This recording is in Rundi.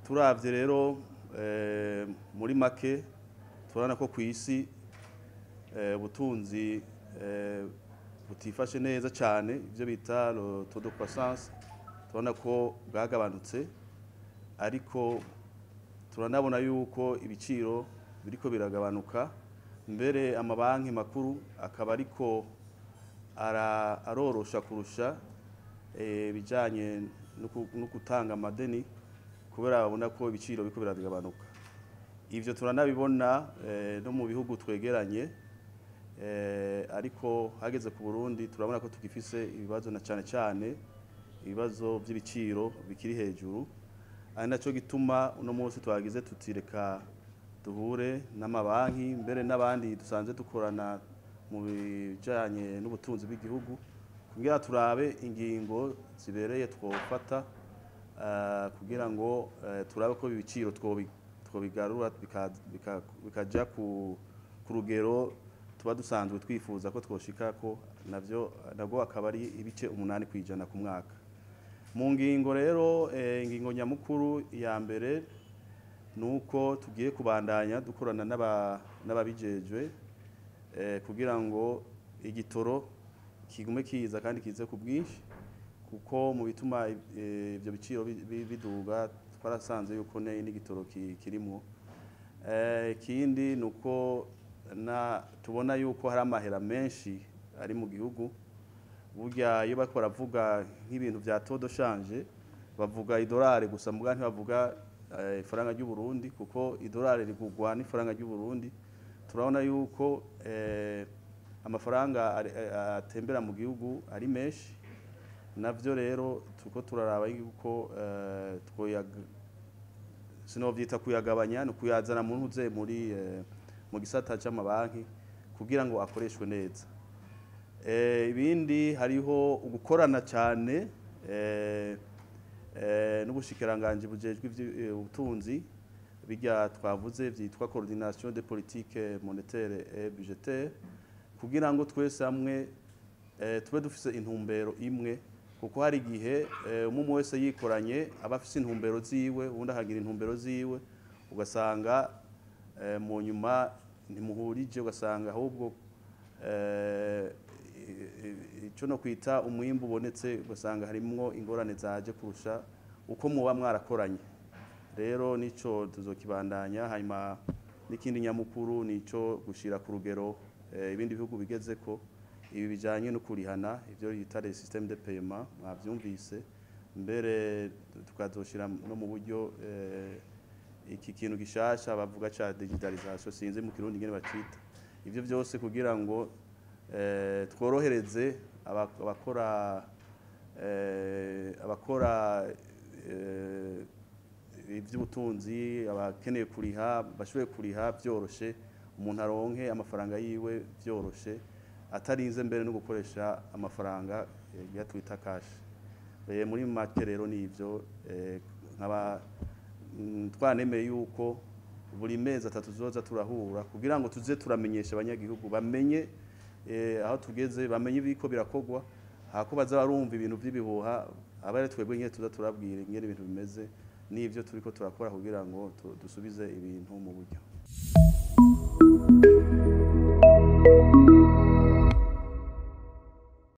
turavye rero muri make turabona ko kw'isi ubutunzi butifashe neza cyane ivyo bita le taux de croissance turabona ko bwagabanutse ariko turanabona yuko ibiciro biriko biragabanuka mbere amabanki makuru akaba ariko arorosha kurusha bijanye no gutanga amadeni kubera babona ko ibiciro biriko biragabanuka. Ivyo turanabibona no mu bihugu twegeranye ariko hageze ku Burundi turabona ko tugifise ibibazo na cane ibibazo by'ibiciro bikiri hejuru ari naco gituma uno munsi twagize tutireka duhure n'amabanki mbere n'abandi dusanzwe dukorana mu bijanye n'ubutunzi bw'igihugu kugira turabe ingingo zibereye twofata kugira ngo turabe ko ibiciro twobigarura bikaja ku rugero tuba dusanzwe twifuza ko twoshikako nabwo akaba ari ibice 8 kwijana ku mwaka. Mu ngingo rero ingingo nyamukuru ya mbere nuko tugiye kubandanya dukorana n'ababijejwe kugira ngo igitoro kigume kiza kandi kize ku bwinshi kuko mu bituma ivyo biciro biduga twarasanze yuko n'igitoro kirimo. Ikindi nuko tubona yuko hari amahera menshi ari mu gihugu burya iyo bariko baravuga nk'ibintu vya taux de change bavuga idolari gusa muga ntibavuga ifaranga ry'u Burundi kuko idolari rigugwa n'ifaranga ry'u Burundi. Turabona yuko amafaranga atembera mu gihugu ari menshi navyo rero tuko turaraba yuko sinovyita kuyagabanya no kuyazana mu ntuze mu gisata c'amabanki kugira ngo akoreshwe neza. Ibindi hariho ugukorana cyane n'ubushikiranganje bujejwe ubutunzi bijya twavuze vyitwa coordination de politique monétaire et budgétaire kugira ngo twese hamwe tube dufise intumbero imwe kuko hari igihe umwe wese yikoranye aba afise intumbero ziwe ubundi akagira intumbero ziwe ugasanga mu nyuma ntimuhurije ugasanga ahubwo ico no kwita umwimbu ubonetse ugasanga harimwo ingorane zaje kurusha uko muba mwarakoranye. Rero nico tuzokibandanya hanyuma n'ikindi nyamukuru nico gushira ku rugero ibindi bihugu bigezeko ibi bijanye no kurihana ivyo yita le système de paiement mwavyumvise mbere tukazoshira no mu buryo iki kintu gishasha bavuga ca digitalisation sinzi mu kirundi ngene bacita ivyo byose kugira ngo tworohereze abakora ivy'ubutunzi abakeneye kuriha bashoboye kuriha byoroshe umuntu aronke amafaranga yiwe byoroshe atarinze mbere no gukoresha amafaranga ya twita cash. Muri make rero nivyo nkaba twanemeye yuko buri mezi 3 tuzoza turahura kugira ngo tuze turamenyesha abanyagihugu bamenye aho tugeze bamenye biko birakogwa hako baza barumva ibintu by'ibihuha abare twebwe nke tuza turabwira ingene ibintu bimeze n'ivyo turiko turakora kugira ngo dusubize ibintu mu buryo.